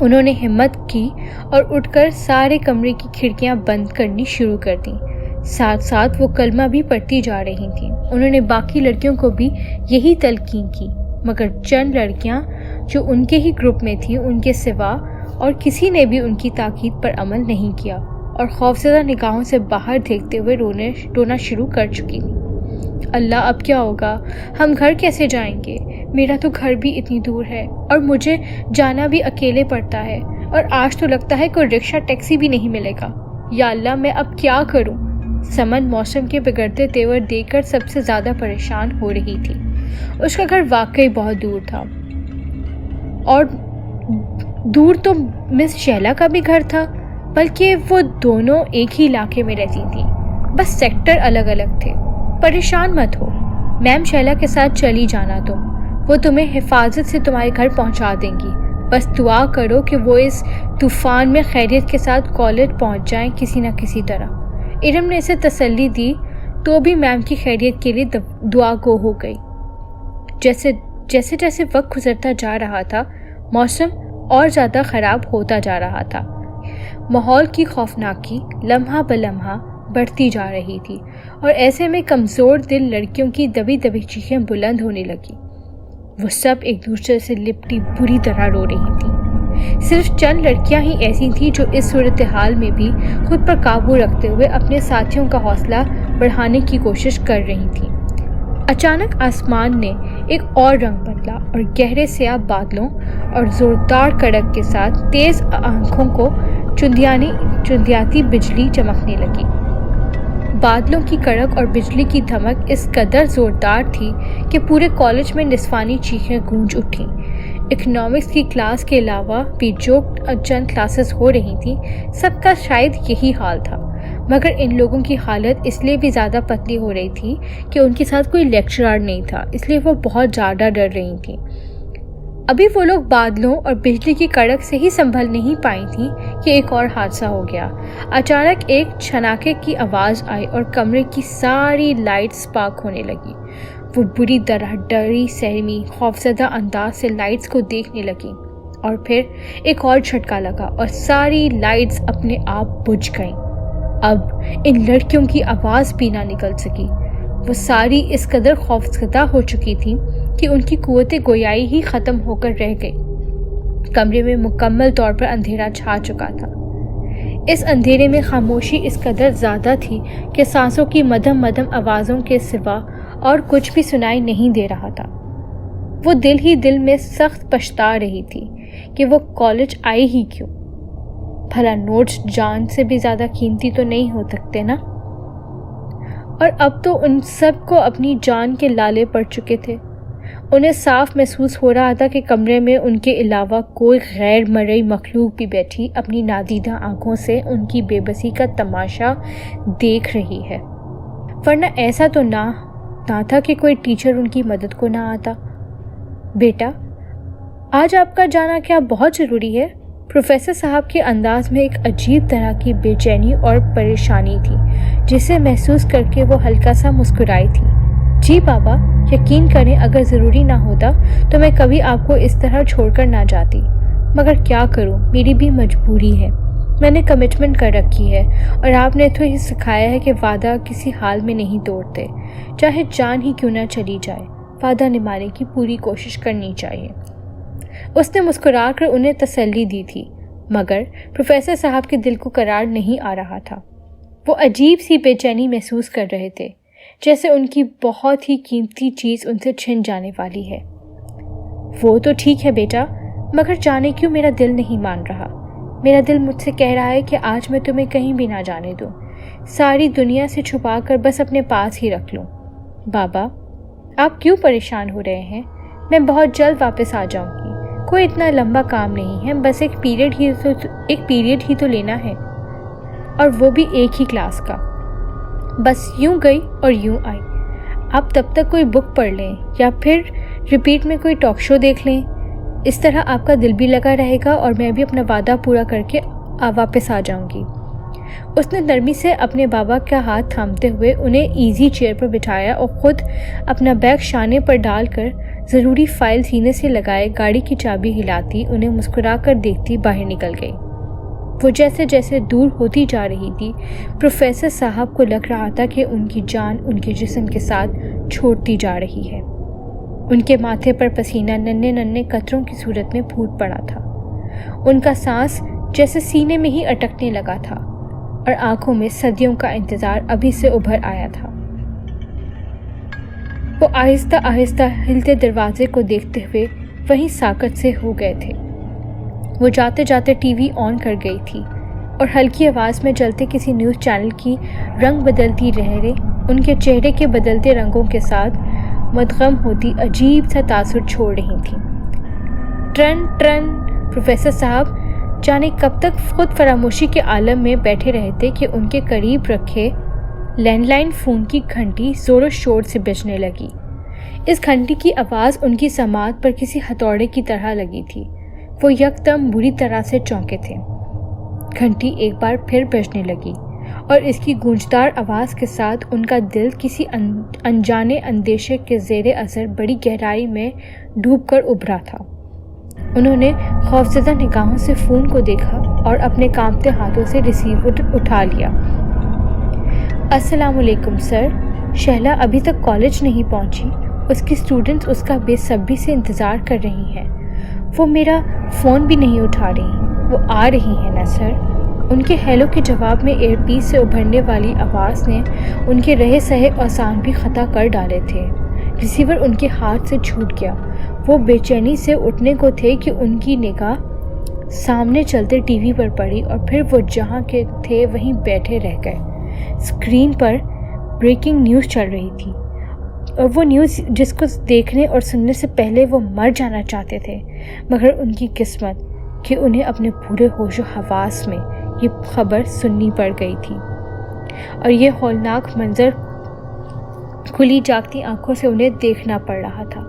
انہوں نے ہمت کی اور اٹھ کر سارے کمرے کی کھڑکیاں بند کرنی شروع کر دیں۔ ساتھ ساتھ وہ کلمہ بھی پڑھتی جا رہی تھیں۔ انہوں نے باقی لڑکیوں کو بھی یہی تلقین کی، مگر چند لڑکیاں جو ان کے ہی گروپ میں تھیں ان کے سوا اور کسی نے بھی ان کی تاکید پر عمل نہیں کیا اور خوفزدہ نگاہوں سے باہر دیکھتے ہوئے رونا شروع کر چکی تھیں۔ اللہ، اب کیا ہوگا؟ ہم گھر کیسے جائیں گے؟ میرا تو گھر بھی اتنی دور ہے اور مجھے جانا بھی اکیلے پڑتا ہے، اور آج تو لگتا ہے کوئی رکشہ ٹیکسی بھی نہیں ملے گا۔ یا اللہ، میں اب کیا کروں؟ سمن موسم کے بگڑتے تیور دیکھ کر سب سے زیادہ پریشان ہو رہی تھی۔ اس کا گھر واقعی بہت دور تھا، اور دور تو مس شیلا کا بھی گھر تھا، بلکہ وہ دونوں ایک ہی علاقے میں رہتی تھیں، بس سیکٹر الگ الگ تھے۔ پریشان مت ہو، میم شیلا کے ساتھ چلی جانا تم، وہ تمہیں حفاظت سے تمہارے گھر پہنچا دیں گی۔ بس دعا کرو کہ وہ اس طوفان میں خیریت کے ساتھ کالج پہنچ جائیں کسی نہ کسی طرح۔ ارم نے اسے تسلی دی تو بھی میم کی خیریت کے لیے دعا گو ہو گئی۔ جیسے جیسے وقت گزرتا جا رہا تھا، موسم اور زیادہ خراب ہوتا جا رہا تھا۔ ماحول کی خوفناکی لمحہ بلمحہ بڑھتی جا رہی تھی، اور ایسے میں کمزور دل لڑکیوں کی دبی دبی چیخیں بلند ہونے لگی۔ وہ سب ایک دوسرے سے لپٹی بری طرح رو رہی تھیں۔ صرف چند لڑکیاں ہی ایسی تھیں جو اس صورتحال میں بھی خود پر قابو رکھتے ہوئے اپنے ساتھیوں کا حوصلہ بڑھانے کی کوشش کر رہی تھیں۔ اچانک آسمان نے ایک اور رنگ بدلا اور گہرے سیاہ بادلوں اور زوردار کڑک کے ساتھ تیز آنکھوں کو چندیاتی بجلی چمکنے لگی۔ بادلوں کی کڑک اور بجلی کی دھمک اس قدر زوردار تھی کہ پورے کالج میں نصفانی چیخیں گونج اٹھیں۔ اکنامکس کی کلاس کے علاوہ بھی جو چند کلاسز ہو رہی تھیں، سب کا شاید یہی حال تھا، مگر ان لوگوں کی حالت اس لیے بھی زیادہ پتلی ہو رہی تھی کہ ان کے ساتھ کوئی لیکچرر نہیں تھا، اس لیے وہ بہت زیادہ ڈر رہی تھیں۔ ابھی وہ لوگ بادلوں اور بجلی کی کڑک سے ہی سنبھل نہیں پائی تھیں کہ ایک اور حادثہ ہو گیا۔ اچانک ایک چھناکے کی آواز آئی اور کمرے کی ساری لائٹس سپارک ہونے لگی۔ وہ بری طرح ڈری سہمی خوفزدہ انداز سے لائٹس کو دیکھنے لگیں، اور پھر ایک اور جھٹکا لگا اور ساری لائٹس اپنے آپ بجھ گئیں۔ اب ان لڑکیوں کی آواز بھی نہ نکل سکی۔ وہ ساری اس قدر خوفزدہ ہو چکی تھیں کہ ان کی قوت گویائی ہی ختم ہو کر رہ گئی۔ کمرے میں مکمل طور پر اندھیرا چھا چکا تھا۔ اس اندھیرے میں خاموشی اس قدر زیادہ تھی کہ سانسوں کی مدھم مدھم آوازوں کے سوا اور کچھ بھی سنائی نہیں دے رہا تھا۔ وہ دل ہی دل میں سخت پچھتا رہی تھی کہ وہ کالج آئی ہی کیوں۔ بھلا نوٹس جان سے بھی زیادہ قیمتی تو نہیں ہو سکتے نا؟ اور اب تو ان سب کو اپنی جان کے لالے پڑ چکے تھے۔ انہیں صاف محسوس ہو رہا تھا کہ کمرے میں ان کے علاوہ کوئی غیر مرئی مخلوق بھی بیٹھی اپنی نادیدہ آنکھوں سے ان کی بے بسی کا تماشا دیکھ رہی ہے، ورنہ ایسا تو نہ تھا کہ کوئی ٹیچر ان کی مدد کو نہ آتا۔ بیٹا، آج آپ کا جانا کیا بہت ضروری ہے؟ پروفیسر صاحب کے انداز میں ایک عجیب طرح کی بے چینی اور پریشانی تھی، جسے محسوس کر کے وہ ہلکا سا مسکرائی تھی۔ جی بابا، یقین کریں اگر ضروری نہ ہوتا تو میں کبھی آپ کو اس طرح چھوڑ کر نہ جاتی، مگر کیا کروں، میری بھی مجبوری ہے۔ میں نے کمٹمنٹ کر رکھی ہے، اور آپ نے تو یہ سکھایا ہے کہ وعدہ کسی حال میں نہیں توڑتے، چاہے جان ہی کیوں نہ چلی جائے، وعدہ نبھانے کی پوری کوشش کرنی چاہیے۔ اس نے مسکرا کر انہیں تسلی دی تھی، مگر پروفیسر صاحب کے دل کو قرار نہیں آ رہا تھا۔ وہ عجیب سی بے چینی محسوس کر رہے تھے، جیسے ان کی بہت ہی قیمتی چیز ان سے چھن جانے والی ہے۔ وہ تو ٹھیک ہے بیٹا، مگر جانے کیوں میرا دل نہیں مان رہا۔ میرا دل مجھ سے کہہ رہا ہے کہ آج میں تمہیں کہیں بھی نہ جانے دوں، ساری دنیا سے چھپا کر بس اپنے پاس ہی رکھ لوں۔ بابا، آپ کیوں پریشان ہو رہے ہیں؟ میں بہت جلد واپس آ جاؤں گی، کوئی اتنا لمبا کام نہیں ہے، بس ایک پیریڈ ہی تو لینا ہے، اور وہ بھی ایک ہی کلاس کا۔ بس یوں گئی اور یوں آئی۔ آپ تب تک کوئی بک پڑھ لیں یا پھر ریپیٹ میں کوئی ٹاک شو دیکھ لیں، اس طرح آپ کا دل بھی لگا رہے گا اور میں بھی اپنا وعدہ پورا کر کے واپس آ جاؤں گی۔ اس نے نرمی سے اپنے بابا کا ہاتھ تھامتے ہوئے انہیں ایزی چیئر پر بٹھایا اور خود اپنا بیگ شانے پر ڈال کر ضروری فائل سینے سے لگائے گاڑی کی چابی ہلاتی انہیں مسکرا کر دیکھتی باہر نکل گئی۔ وہ جیسے جیسے دور ہوتی جا رہی تھی پروفیسر صاحب کو لگ رہا تھا کہ ان کی جان ان کے جسم کے ساتھ چھوڑتی جا رہی ہے۔ ان کے ماتھے پر پسینہ ننھے ننھے قطروں کی صورت میں پھوٹ پڑا تھا۔ ان کا سانس جیسے سینے میں ہی اٹکنے لگا تھا اور آنکھوں میں صدیوں کا انتظار ابھی سے ابھر آیا تھا۔ وہ آہستہ آہستہ ہلتے دروازے کو دیکھتے ہوئے وہیں ساکت سے ہو گئے تھے۔ وہ جاتے جاتے ٹی وی آن کر گئی تھی اور ہلکی آواز میں چلتے کسی نیوز چینل کی رنگ بدلتی لہریں ان کے چہرے کے بدلتے رنگوں کے ساتھ مدغم ہوتی عجیب سا تاثر چھوڑ رہی تھیں۔ Turn turn. پروفیسر صاحب جانے کب تک خود فراموشی کے عالم میں بیٹھے رہتے کہ ان کے قریب رکھے لینڈ لائن فون کی گھنٹی زور و شور سے بجنے لگی۔ اس گھنٹی کی آواز ان کی سماعت پر کسی ہتھوڑے کی طرح لگی تھی۔ وہ یکدم بری طرح سے چونکے تھے۔ گھنٹی ایک بار پھر بجنے لگی اور اس کی گونجدار آواز کے ساتھ ان کا دل کسی انجانے اندیشے کے زیر اثر بڑی گہرائی میں ڈوب کر ابھرا تھا۔ انہوں نے خوفزدہ نگاہوں سے فون کو دیکھا اور اپنے کانپتے ہاتھوں سے ریسیور اٹھا لیا۔ السلام علیکم سر، شہلا ابھی تک کالج نہیں پہنچی، اس کی اسٹوڈنٹس اس کا بے صبری سے انتظار کر رہی ہیں۔ وہ میرا فون بھی نہیں اٹھا رہی۔ وہ آ رہی ہیں نا سر؟ ان کے ہیلو کے جواب میں ایئر پیس سے ابھرنے والی آواز نے ان کے رہے سہے اوسان بھی خطا کر ڈالے تھے۔ ریسیور ان کے ہاتھ سے چھوٹ گیا۔ وہ بے چینی سے اٹھنے کو تھے کہ ان کی نگاہ سامنے چلتے ٹی وی پر پڑی اور پھر وہ جہاں کے تھے وہیں بیٹھے رہ گئے۔ اسکرین پر بریکنگ نیوز چل رہی تھی اور وہ نیوز جس کو دیکھنے اور سننے سے پہلے وہ مر جانا چاہتے تھے، مگر ان کی قسمت کہ انہیں اپنے پورے ہوش و حواس میں یہ خبر سننی پڑ گئی تھی اور یہ ہولناک منظر کھلی جاگتی آنکھوں سے انہیں دیکھنا پڑ رہا تھا۔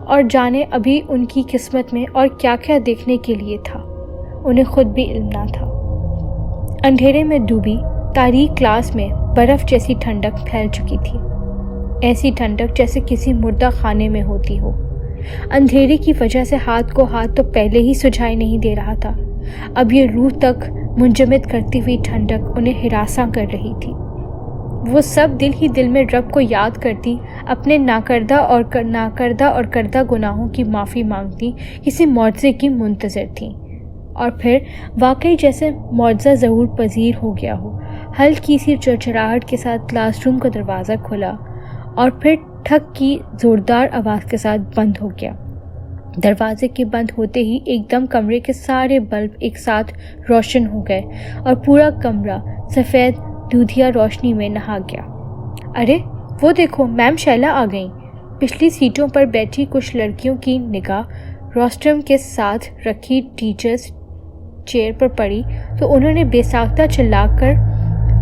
اور جانے ابھی ان کی قسمت میں اور کیا کیا دیکھنے کے لیے تھا، انہیں خود بھی علم نہ تھا۔ اندھیرے میں ڈوبی تاریک کلاس میں برف جیسی ٹھنڈک پھیل چکی تھی، ایسی ٹھنڈک جیسے کسی مردہ خانے میں ہوتی ہو۔ اندھیرے کی وجہ سے ہاتھ کو ہاتھ تو پہلے ہی سجھائی نہیں دے رہا تھا، اب یہ روح تک منجمد کرتی ہوئی ٹھنڈک انہیں ہراساں کر رہی تھی۔ وہ سب دل ہی دل میں رب کو یاد کرتی، اپنے ناکردہ اور کردہ گناہوں کی معافی مانگتی، کسی معجزے کی منتظر تھیں۔ اور پھر واقعی جیسے معجزہ ظہور پذیر ہو گیا ہو، ہلکی سی چرچراہٹ کے ساتھ کلاس روم کا دروازہ کھلا اور پھر ٹھک کی زوردار آواز کے ساتھ بند ہو گیا۔ دروازے کے بند ہوتے ہی ایک دم کمرے کے سارے بلب ایک ساتھ روشن ہو گئے اور پورا کمرہ سفید دودھیا روشنی میں نہا گیا۔ ارے وہ دیکھو، میم شیلا آ گئیں۔ پچھلی سیٹوں پر بیٹھی کچھ لڑکیوں کی نگاہ روسٹرم کے ساتھ رکھی ٹیچرز چیئر پر پڑی تو انہوں نے بے ساختہ چلا کر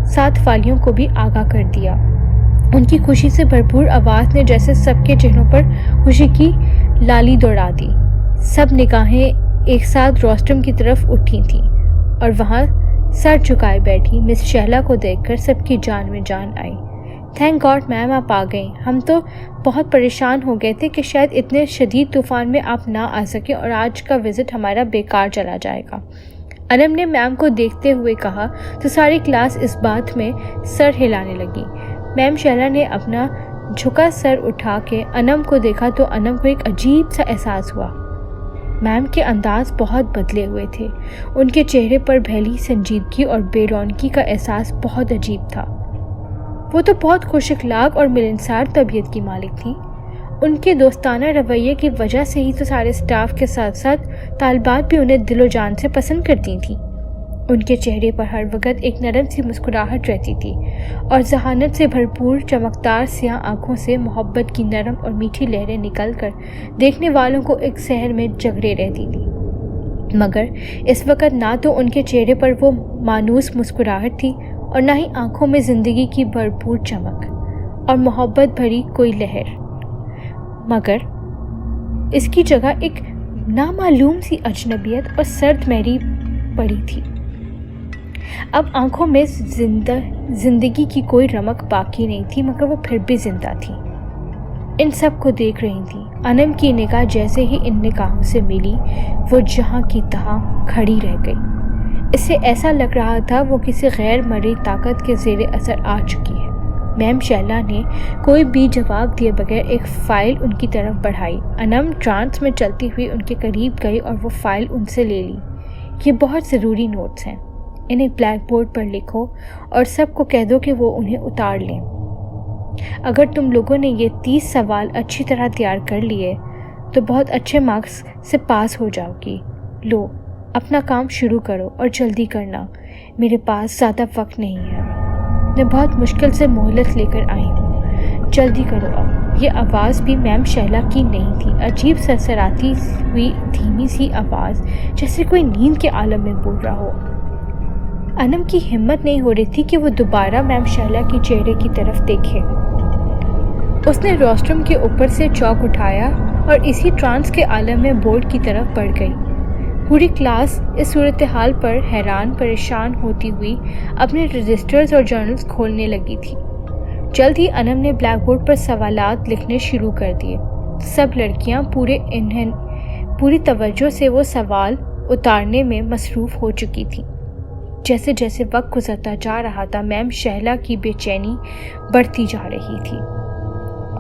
ساتھ والیوں کو بھی آگاہ کر دیا۔ ان کی خوشی سے بھرپور آواز نے جیسے سب کے چہروں پر خوشی کی لالی دوڑا دی۔ سب نگاہیں ایک ساتھ روسٹرم کی طرف اٹھی تھیں اور وہاں سر جھکائے بیٹھی مس شہلا کو دیکھ کر سب کی جان میں جان آئی۔ تھینک گاڈ میم آپ آ گئیں، ہم تو بہت پریشان ہو گئے تھے کہ شاید اتنے شدید طوفان میں آپ نہ آ سکیں اور آج کا وزٹ ہمارا بیکار چلا جائے گا۔ انم نے میم کو دیکھتے ہوئے کہا تو ساری کلاس اس بات میں سر ہلانے لگی۔ میم شہلا نے اپنا جھکا سر اٹھا کے انم کو دیکھا تو انم کو ایک عجیب سا احساس ہوا۔ میم کے انداز بہت بدلے ہوئے تھے، ان کے چہرے پر پھیلی سنجیدگی اور بے رونقی کا احساس بہت عجیب تھا۔ وہ تو بہت خوش اخلاق اور ملنسار طبیعت کی مالک تھیں۔ ان کے دوستانہ رویے کی وجہ سے ہی تو سارے سٹاف کے ساتھ ساتھ طالبات بھی انہیں دل و جان سے پسند کرتی تھیں۔ ان کے چہرے پر ہر وقت ایک نرم سی مسکراہٹ رہتی تھی اور ذہانت سے بھرپور چمکدار سیاہ آنکھوں سے محبت کی نرم اور میٹھی لہریں نکل کر دیکھنے والوں کو ایک سحر میں جگڑے رہتی تھی۔ مگر اس وقت نہ تو ان کے چہرے پر وہ مانوس مسکراہٹ تھی اور نہ ہی آنکھوں میں زندگی کی بھرپور چمک اور محبت بھری کوئی لہر، مگر اس کی جگہ ایک نامعلوم سی اجنبیت اور سرد مہری پڑی تھی۔ اب آنکھوں میں زندگی کی کوئی رمق باقی نہیں تھی، مگر وہ پھر بھی زندہ تھی، ان سب کو دیکھ رہی تھیں انم کی نگاہ جیسے ہی ان نگاہوں سے ملی وہ جہاں کی تہاں کھڑی رہ گئی۔ اسے ایسا لگ رہا تھا وہ کسی غیر مرئی طاقت کے زیر اثر آ چکی ہے۔ میم شہلا نے کوئی بھی جواب دیے بغیر ایک فائل ان کی طرف بڑھائی۔ انم ٹرانس میں چلتی ہوئی ان کے قریب گئی اور وہ فائل ان سے لے لی۔ یہ بہت ضروری نوٹس ہیں، انہیں بلیک بورڈ پر لکھو اور سب کو کہہ دو کہ وہ انہیں اتار لیں۔ اگر تم لوگوں نے یہ 30 سوال اچھی طرح تیار کر لیے تو بہت اچھے مارکس سے پاس ہو جاؤ گی۔ لو اپنا کام شروع کرو اور جلدی کرنا، میرے پاس زیادہ وقت نہیں ہے، میں بہت مشکل سے مہلت لے کر آئی ہوں، جلدی کرو اب۔ یہ آواز بھی میم شہلا کی نہیں تھی، عجیب سرسراتی ہوئی دھیمی سی آواز جیسے کوئی نیند کے عالم میں بول رہا ہو۔ انم کی ہمت نہیں ہو رہی تھی کہ وہ دوبارہ میم شہلا کی چہرے کی طرف دیکھے۔ اس نے روسٹرم کے اوپر سے چاک اٹھایا اور اسی ٹرانس کے عالم میں بورڈ کی طرف بڑھ گئی۔ پوری کلاس اس صورتحال پر حیران پریشان ہوتی ہوئی اپنے رجسٹرز اور جرنلز کھولنے لگی تھی۔ جلد ہی انم نے بلیک بورڈ پر سوالات لکھنے شروع کر دیے۔ سب لڑکیاں پوری توجہ سے وہ سوال اتارنے میں مصروف ہو چکی تھیں۔ جیسے جیسے وقت گزرتا جا رہا تھا میم شہلا کی بے چینی بڑھتی جا رہی تھی،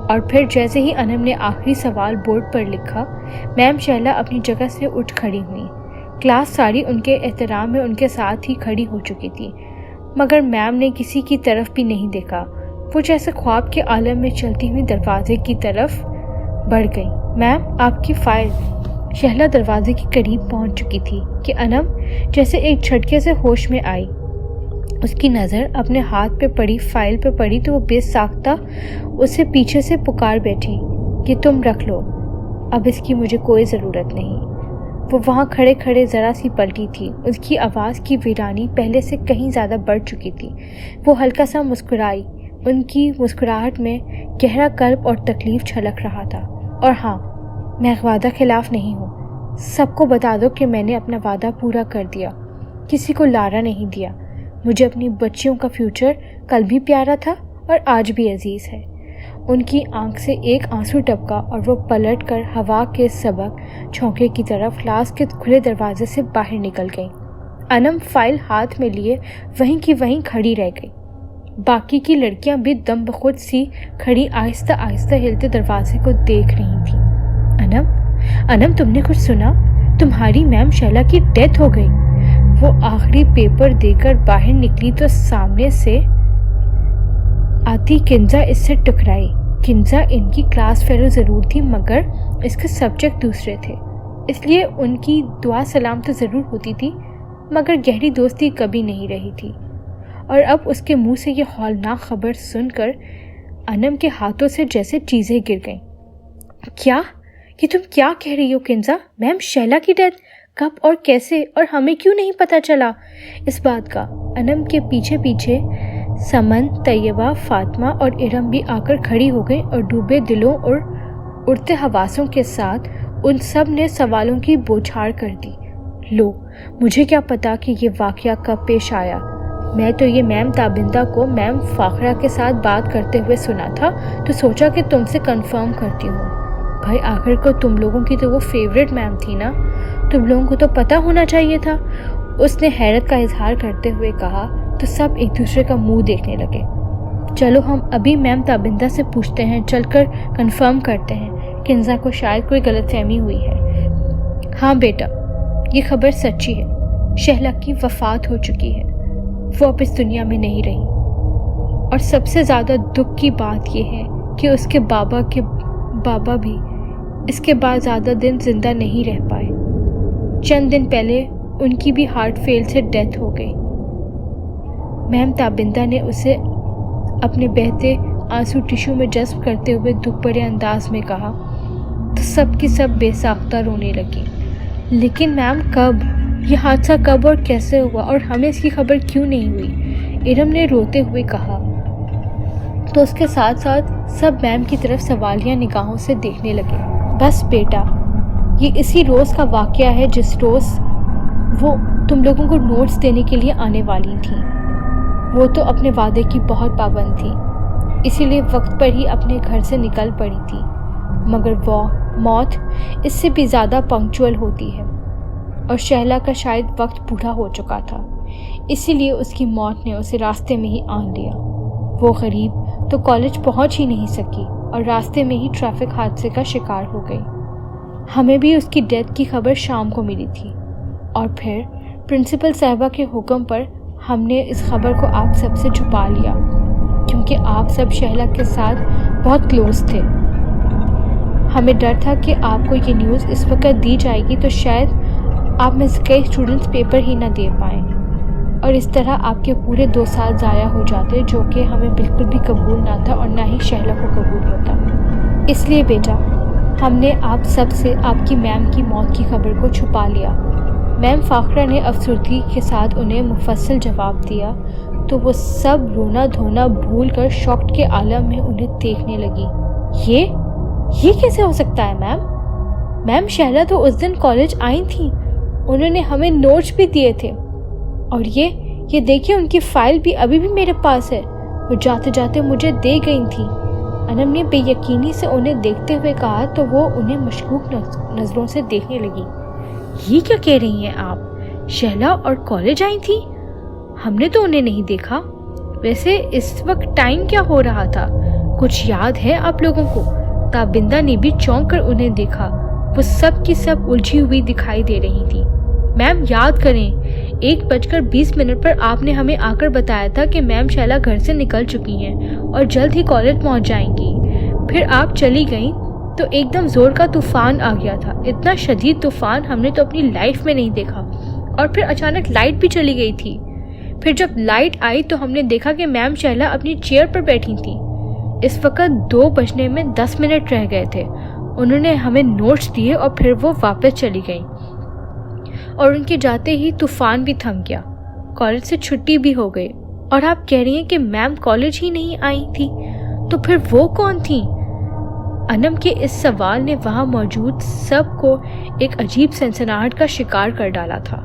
اور پھر جیسے ہی انم نے آخری سوال بورڈ پر لکھا میم شہلا اپنی جگہ سے اٹھ کھڑی ہوئی۔ کلاس ساری ان کے احترام میں ان کے ساتھ ہی کھڑی ہو چکی تھی، مگر میم نے کسی کی طرف بھی نہیں دیکھا۔ وہ جیسے خواب کے عالم میں چلتی ہوئی دروازے کی طرف بڑھ گئی۔ میم آپ کی فائل۔ شہلا دروازے کے قریب پہنچ چکی تھی کہ انم جیسے ایک جھٹکے سے ہوش میں آئی۔ اس کی نظر اپنے ہاتھ پہ پڑی فائل پہ پڑی تو وہ بے ساختہ اسے پیچھے سے پکار بیٹھی کہ تم رکھ لو، اب اس کی مجھے کوئی ضرورت نہیں۔ وہ وہاں کھڑے کھڑے ذرا سی پلٹی تھی، اس کی آواز کی ویرانی پہلے سے کہیں زیادہ بڑھ چکی تھی۔ وہ ہلکا سا مسکرائی، ان کی مسکراہٹ میں گہرا کرب اور تکلیف چھلک رہا تھا۔ اور ہاں، میں وعدہ خلاف نہیں ہوں، سب کو بتا دو کہ میں نے اپنا وعدہ پورا کر دیا، کسی کو لارا نہیں دیا۔ مجھے اپنی بچیوں کا فیوچر کل بھی پیارا تھا اور آج بھی عزیز ہے۔ ان کی آنکھ سے ایک آنسو ٹپکا اور وہ پلٹ کر ہوا کے سبق جھونکے کی طرف کلاس کے کھلے دروازے سے باہر نکل گئی۔ انم فائل ہاتھ میں لیے وہیں کی وہیں کھڑی رہ گئی۔ باقی کی لڑکیاں بھی دم بخود سی کھڑی آہستہ آہستہ ہلتے دروازے کو دیکھ رہی تھیں۔ انم تم نے کچھ سنا؟ تمہاری میم شہلا کی ڈیتھ ہو گئی۔ وہ آخری پیپر دے کر باہر نکلی تو سامنے سے آتی کنزا اس سے ٹکرائی۔ کنزا ان کی کلاس فیلو ضرور تھی مگر اس کے سبجیکٹ دوسرے تھے، اس لیے ان کی دعا سلام تو ضرور ہوتی تھی مگر گہری دوستی کبھی نہیں رہی تھی۔ اور اب اس کے منہ سے یہ ہولناک خبر سن کر انم کے ہاتھوں سے جیسے چیزیں گر گئیں۔ کیا؟ یہ تم کیا کہہ رہی ہو کنزا؟ میم شہلا کی ڈیتھ؟ کب اور کیسے؟ اور ہمیں کیوں نہیں پتہ چلا اس بات کا؟ انم کے پیچھے پیچھے سمن، طیبہ، فاطمہ اور ارم بھی آ کر کھڑی ہو گئیں اور ڈوبے دلوں اور اڑتے حواسوں کے ساتھ ان سب نے سوالوں کی بوچھاڑ کر دی۔ لو، مجھے کیا پتا کہ یہ واقعہ کب پیش آیا؟ میں تو یہ میم تابندہ کو میم فاخرہ کے ساتھ بات کرتے ہوئے سنا تھا تو سوچا کہ تم سے کنفرم کرتی ہوں۔ بھائی آخر کو تم لوگوں کی تو وہ فیوریٹ میم تھی نا، تم لوگوں کو تو پتہ ہونا چاہیے تھا، اس نے حیرت کا اظہار کرتے ہوئے کہا تو سب ایک دوسرے کا منہ دیکھنے لگے۔ چلو ہم ابھی میم تابندہ سے پوچھتے ہیں، چل کر کنفرم کرتے ہیں، کنزا کو شاید کوئی غلط فہمی ہوئی ہے۔ ہاں بیٹا، یہ خبر سچی ہے، شہلا کی وفات ہو چکی ہے، وہ اب اس دنیا میں نہیں رہی، اور سب سے زیادہ دکھ کی بات یہ ہے کہ اس کے بابا بھی اس کے بعد زیادہ دن زندہ نہیں رہ پائے۔ چند دن پہلے ان کی بھی ہارٹ فیل سے ڈیتھ ہو گئی۔ میم تابندہ نے اسے اپنے بہتے آنسو ٹشو میں جذب کرتے ہوئے دکھ بھرے انداز میں کہا تو سب کی سب بے ساختہ رونے لگی۔ لیکن میم کب؟ یہ حادثہ کب اور کیسے ہوا اور ہمیں اس کی خبر کیوں نہیں ہوئی؟ ارم نے روتے ہوئے کہا تو اس کے ساتھ ساتھ سب میم کی طرف سوالیہ نگاہوں سے دیکھنے لگے۔ بس بیٹا، یہ اسی روز کا واقعہ ہے جس روز وہ تم لوگوں کو نوٹس دینے کے لیے آنے والی تھیں۔ وہ تو اپنے وعدے کی بہت پابند تھی، اسی لیے وقت پر ہی اپنے گھر سے نکل پڑی تھی، مگر وہ موت اس سے بھی زیادہ پنکچوئل ہوتی ہے، اور شہلا کا شاید وقت پورا ہو چکا تھا، اسی لیے اس کی موت نے اسے راستے میں ہی آن لیا۔ وہ غریب تو کالج پہنچ ہی نہیں سکی اور راستے میں ہی ٹریفک حادثے کا شکار ہو گئی۔ ہمیں بھی اس کی ڈیتھ کی خبر شام کو ملی تھی، اور پھر پرنسپل صاحبہ کے حکم پر ہم نے اس خبر کو آپ سب سے چھپا لیا، کیونکہ آپ سب شہلا کے ساتھ بہت کلوز تھے۔ ہمیں ڈر تھا کہ آپ کو یہ نیوز اس وقت دی جائے گی تو شاید آپ میں سے کئی اسٹوڈنٹس پیپر ہی نہ دے پائیں، اور اس طرح آپ کے پورے 2 سال ضائع ہو جاتے، جو کہ ہمیں بالکل بھی قبول نہ تھا اور نہ ہی شہلا کو قبول ہوتا۔ اس لیے بیٹا، ہم نے آپ سب سے آپ کی میم کی موت کی خبر کو چھپا لیا۔ میم فاخرہ نے افسردگی کے ساتھ انہیں مفصل جواب دیا تو وہ سب رونا دھونا بھول کر شاکڈ کے عالم میں انہیں دیکھنے لگی۔ یہ کیسے ہو سکتا ہے میم شہلا تو اس دن کالج آئی تھیں، انہوں نے ہمیں نوٹس بھی دیے تھے، اور یہ دیکھیے ان کی فائل بھی ابھی بھی میرے پاس ہے، وہ جاتے جاتے مجھے دے گئی تھیں۔ انم نے بے یقینی سے انہیں دیکھتے ہوئے کہا تو وہ انہیں مشکوک نظروں سے دیکھنے لگی۔ یہ کیا کہہ رہی ہیں آپ؟ شہلا اور کالج آئی تھی؟ ہم نے تو انہیں نہیں دیکھا۔ ویسے اس وقت ٹائم کیا ہو رہا تھا؟ کچھ یاد ہے آپ لوگوں کو؟ تابندہ نے بھی چونک کر انہیں دیکھا، وہ سب کی سب الجھی ہوئی دکھائی دے رہی تھی۔ میم یاد کریں، 1:20 پر آپ نے ہمیں آ کر بتایا تھا کہ میم شہلا گھر سے نکل چکی ہیں اور جلد ہی کالج پہنچ جائیں گی۔ پھر آپ چلی گئیں تو ایک دم زور کا طوفان آ گیا تھا، اتنا شدید طوفان ہم نے تو اپنی لائف میں نہیں دیکھا، اور پھر اچانک لائٹ بھی چلی گئی تھی۔ پھر جب لائٹ آئی تو ہم نے دیکھا کہ میم شہلا اپنی چیئر پر بیٹھی تھی۔ اس وقت 2:10 رہ گئے تھے۔ انہوں نے ہمیں نوٹس دیے اور پھر وہ واپس چلی گئیں، اور ان کے جاتے ہی طوفان بھی تھم گیا، کالج سے چھٹی بھی ہو گئی، اور آپ کہہ رہی ہیں کہ میم کالج ہی نہیں آئی تھی، تو پھر وہ کون تھیں؟ انم کے اس سوال نے وہاں موجود سب کو ایک عجیب سنسناہٹ کا شکار کر ڈالا تھا۔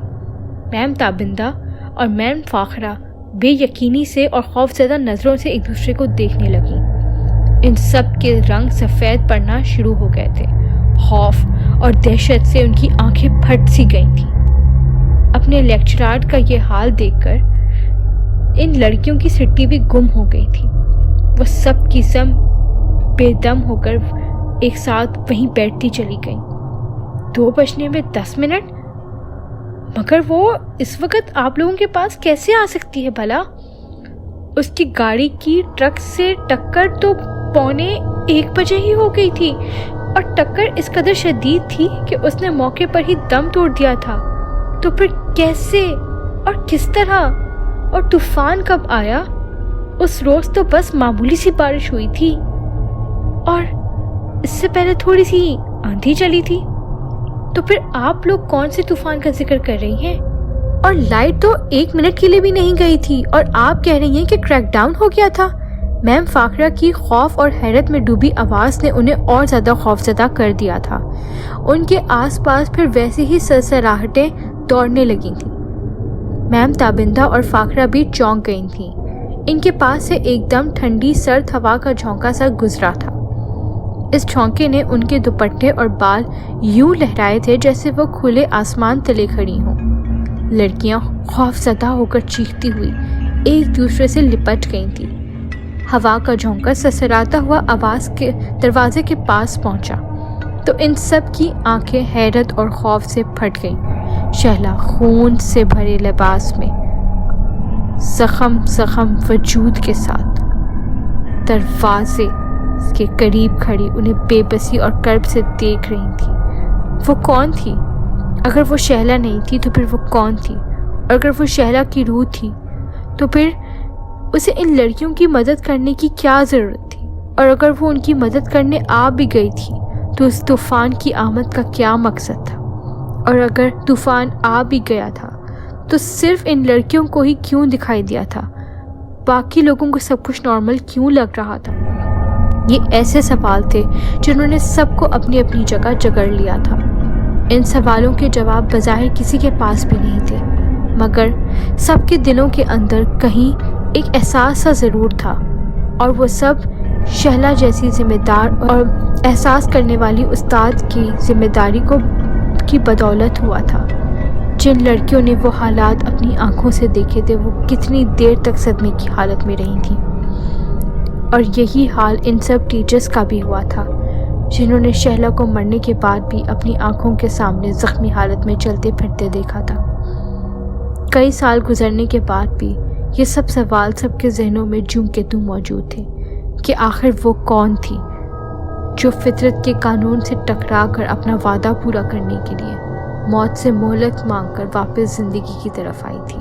میم تابندہ اور میم فاخرہ بے یقینی سے اور خوف زدہ نظروں سے ایک دوسرے کو دیکھنے لگیں۔ ان سب کے رنگ سفید پڑنا شروع ہو گئے تھے، خوف اور دہشت سے ان کی آنکھیں پھٹ سی گئی تھیں۔ اپنے لیکچرار کا یہ حال دیکھ کر ان لڑکیوں کی سٹی بھی گم ہو گئی تھی۔ وہ سب کی سب بے دم ہو کر ایک ساتھ وہیں بیٹھتی چلی گئیں۔ 2:10 مگر وہ اس وقت آپ لوگوں کے پاس کیسے آ سکتی ہے بھلا؟ اس کی گاڑی کی ٹرک سے ٹکر تو 1:15 ہی ہو گئی تھی، اور ٹکر اس قدر شدید تھی کہ اس نے موقع پر ہی دم توڑ دیا تھا۔ تو پھر کیسے اور کس طرح؟ اور طوفان کب آیا؟ اس روز تو بس معمولی سی بارش ہوئی تھی، اور اس سے پہلے تھوڑی سی آندھی چلی تھی۔ تو پھر آپ لوگ کون سے طوفان کا ذکر کر رہی ہیں؟ اور لائٹ تو 1 منٹ کے لیے بھی نہیں گئی تھی، اور آپ کہہ رہی ہیں کہ کریک ڈاؤن ہو گیا تھا۔ میم فاخرہ کی خوف اور حیرت میں ڈوبی آواز نے انہیں اور زیادہ خوفزدہ کر دیا تھا۔ ان کے آس پاس پھر ویسے ہی سرسراہٹیں دوڑنے لگی تھیں۔ میم تابندہ اور فاخرہ بھی چونک گئی تھیں۔ ان کے پاس سے ایک دم ٹھنڈی سرد ہوا کا جھونکا سا گزرا تھا۔ اس جھونکے نے ان کے دوپٹے اور بال یوں لہرائے تھے جیسے وہ کھلے آسمان تلے کھڑی ہوں۔ لڑکیاں خوف زدہ ہو کر چیختی ہوئی ایک دوسرے سے لپٹ گئی تھیں۔ ہوا کا جھونکا سسراتا ہوا آواز کے دروازے کے پاس پہنچا تو ان سب کی آنکھیں حیرت اور خوف سے پھٹ گئیں۔ شہلا خون سے بھرے لباس میں زخم وجود کے ساتھ دروازے کے قریب کھڑی انہیں بے بسی اور کرب سے دیکھ رہی تھی۔ وہ کون تھی؟ اگر وہ شہلا نہیں تھی تو پھر وہ کون تھی؟ اور اگر وہ شہلا کی روح تھی تو پھر اسے ان لڑکیوں کی مدد کرنے کی کیا ضرورت تھی؟ اور اگر وہ ان کی مدد کرنے آ بھی گئی تھی تو اس طوفان کی آمد کا کیا مقصد تھا؟ اور اگر طوفان آ بھی گیا تھا تو صرف ان لڑکیوں کو ہی کیوں دکھائی دیا تھا؟ باقی لوگوں کو سب کچھ نارمل کیوں لگ رہا تھا؟ یہ ایسے سوال تھے جنہوں نے سب کو اپنی اپنی جگہ جگڑ لیا تھا۔ ان سوالوں کے جواب بظاہر کسی کے پاس بھی نہیں تھے، مگر سب کے دلوں کے اندر کہیں ایک احساس سا ضرور تھا، اور وہ سب شہلا جیسی ذمہ دار اور احساس کرنے والی استاد کی ذمہ داری کی بدولت ہوا تھا۔ جن لڑکیوں نے وہ حالات اپنی آنکھوں سے دیکھے تھے وہ کتنی دیر تک صدمے کی حالت میں رہی تھیں، اور یہی حال ان سب ٹیچرز کا بھی ہوا تھا جنہوں نے شہلا کو مرنے کے بعد بھی اپنی آنکھوں کے سامنے زخمی حالت میں چلتے پھرتے دیکھا تھا۔ کئی سال گزرنے کے بعد بھی یہ سب سوال سب کے ذہنوں میں جوں کے توں موجود تھے کہ آخر وہ کون تھی جو فطرت کے قانون سے ٹکرا کر اپنا وعدہ پورا کرنے کے لیے موت سے مہلت مانگ کر واپس زندگی کی طرف آئی تھی۔